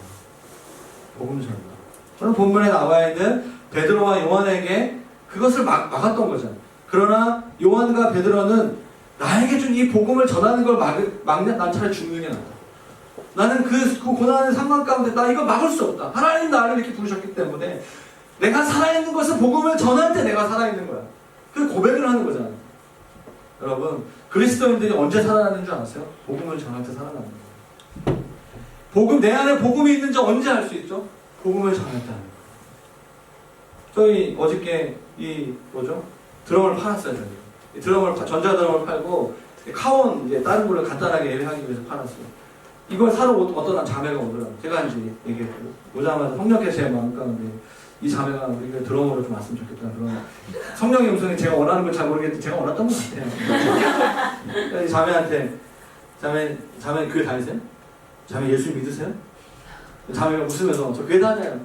복음 전도. 오늘 본문에 나와 있는 베드로와 요한에게 그것을 막았던 거잖아요. 그러나 요한과 베드로는 나에게 준 이 복음을 전하는 걸 막냐? 난 차라리 죽는 게 낫다. 나는 그 고난의 상황 가운데 나 이거 막을 수 없다. 하나님 나를 이렇게 부르셨기 때문에 내가 살아있는 것은 복음을 전할 때 내가 살아있는 거야. 그 고백을 하는 거잖아요. 여러분 그리스도인들이 언제 살아나는 줄 아세요? 복음을 전할 때 살아나는 거예요. 복음, 내 안에 복음이 있는지 언제 알 수 있죠? 복음을 전할 때 하는 거예요. 저희 어저께 드럼을 팔았어요. 저희. 전자드럼을 팔고 카온 이제 다른 걸로 간단하게 예배하기 위해서 팔았어요. 이걸 사러 어떤 자매가 오더라고요. 제가 이제 얘기했고 오자마자 성령께서 제 마음 가운데 이 자매가 우리가 드럼으로 좀 왔으면 좋겠다. 그런 성령의 음성이 제가 원하는 걸 잘 모르겠는데 제가 원했던 것 같아요. 이 자매한테 자매 교회 다니세요? 자매 예수 믿으세요? 자매가 웃으면서 저 교회 다녀요.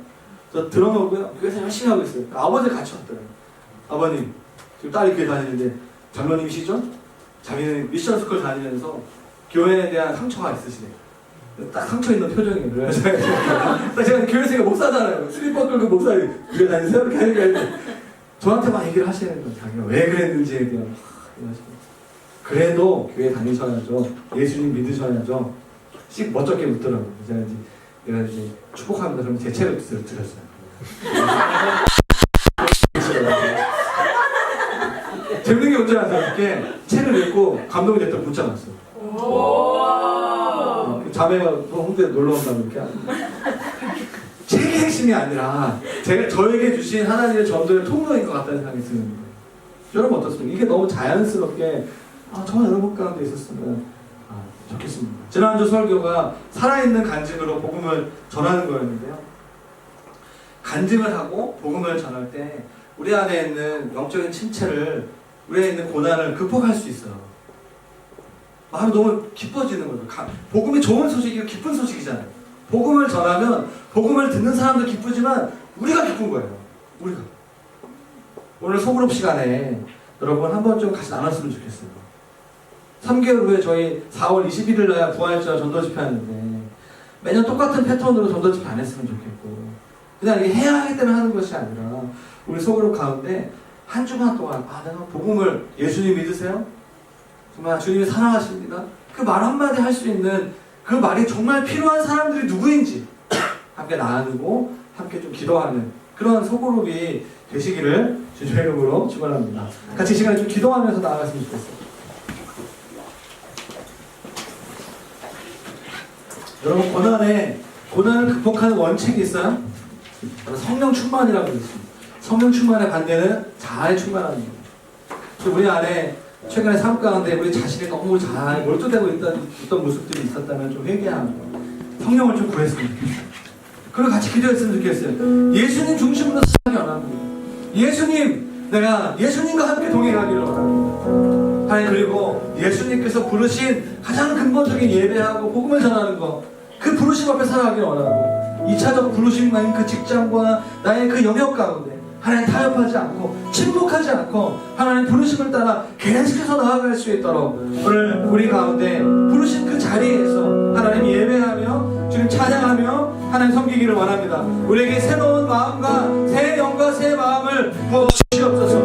저 드럼 오고요. 교회에서 열심히 하고 있어요. 아버지 같이 왔더라고요. 아버님 지금 딸이 교회 다니는데 장로님이시죠? 자매는 미션 스쿨 다니면서 교회에 대한 상처가 있으시네요. 딱 상처 있는 표정이에요. 그래서 제가 교회에서 목사잖아요. 슬리퍼 끌고 목사님 교회 다니세요? 이렇게 하니까 저한테만 얘기를 하시는 거예요. 자기가 왜 그랬는지에 대한 그래도 교회 다니셔야죠. 예수님 믿으셔야죠. 씩 멋쩍게 묻더라고요. 내가 이제 축복합니다. 그럼 제 책을 드렸어요. 재밌는 게 뭔지 아세요? 이렇게 책을 읽고 감동이 됐다고 문자가 왔어요. 자매가 홍대에 놀러 온다고 이렇게 책의 핵심이 아니라 저에게 주신 하나님의 전도의 통로인 것 같다는 생각이 드는 거예요. 여러분 어떻습니까? 이게 너무 자연스럽게 저 여러분 가운데 있었으면 좋겠습니다. 지난주 설교가 살아있는 간증으로 복음을 전하는 거였는데요. 간증을 하고 복음을 전할 때 우리 안에 있는 영적인 침체를, 우리 안에 있는 고난을 극복할 수 있어요. 마음이 너무 기뻐지는 거죠. 복음이 좋은 소식이고 기쁜 소식이잖아요. 복음을 전하면 복음을 듣는 사람도 기쁘지만 우리가 기쁜 거예요. 우리가. 오늘 소그룹 시간에 여러분 한번 좀 같이 나눴으면 좋겠어요. 3개월 후에 저희 4월 21일 날 부활절 전도 집회 하는데 매년 똑같은 패턴으로 전도 집회 안 했으면 좋겠고, 그냥 이게 해야 하기 때문에 하는 것이 아니라 우리 소그룹 가운데 한 주간 동안 내가 복음을, 예수님 믿으세요? 정말 주님이 사랑하십니다. 그 말 한마디 할 수 있는, 그 말이 정말 필요한 사람들이 누구인지 함께 나누고 함께 좀 기도하는 그런 소그룹이 되시기를 주님의 이름으로 축원합니다. 같이 이 시간에 좀 기도하면서 나아갔으면 좋겠어요. 여러분, 고난을 극복하는 원칙이 있어요? 성령 충만이라고 있습니다. 성령 충만의 반대는 자아의 충만하는 거예요. 우리 안에 최근에 삶 가운데 우리 자신이 너무 잘 몰두되고 있던 모습들이 있었다면 좀 회개하고 성령을 좀 구했으면 좋겠어요. 그리고 같이 기도했으면 좋겠어요. 예수님 중심으로 사랑이 원합니다. 예수님, 내가 예수님과 함께 동행하기를 원합니다. 하나님, 그리고 예수님께서 부르신 가장 근본적인 예배하고 복음을 전하는 것, 그 부르심 앞에 살아가기를 원하고, 2차적 부르심인 그 직장과 나의 그 영역 가운데 하나님 타협하지 않고 침묵하지 않고 하나님 부르심을 따라 계속해서 나아갈 수 있도록 오늘 우리 가운데 부르신 그 자리에서 하나님 예배하며 주님 찬양하며 하나님 섬기기를 원합니다. 우리에게 새로운 마음과 새 영과 새 마음을 부어주시옵소서.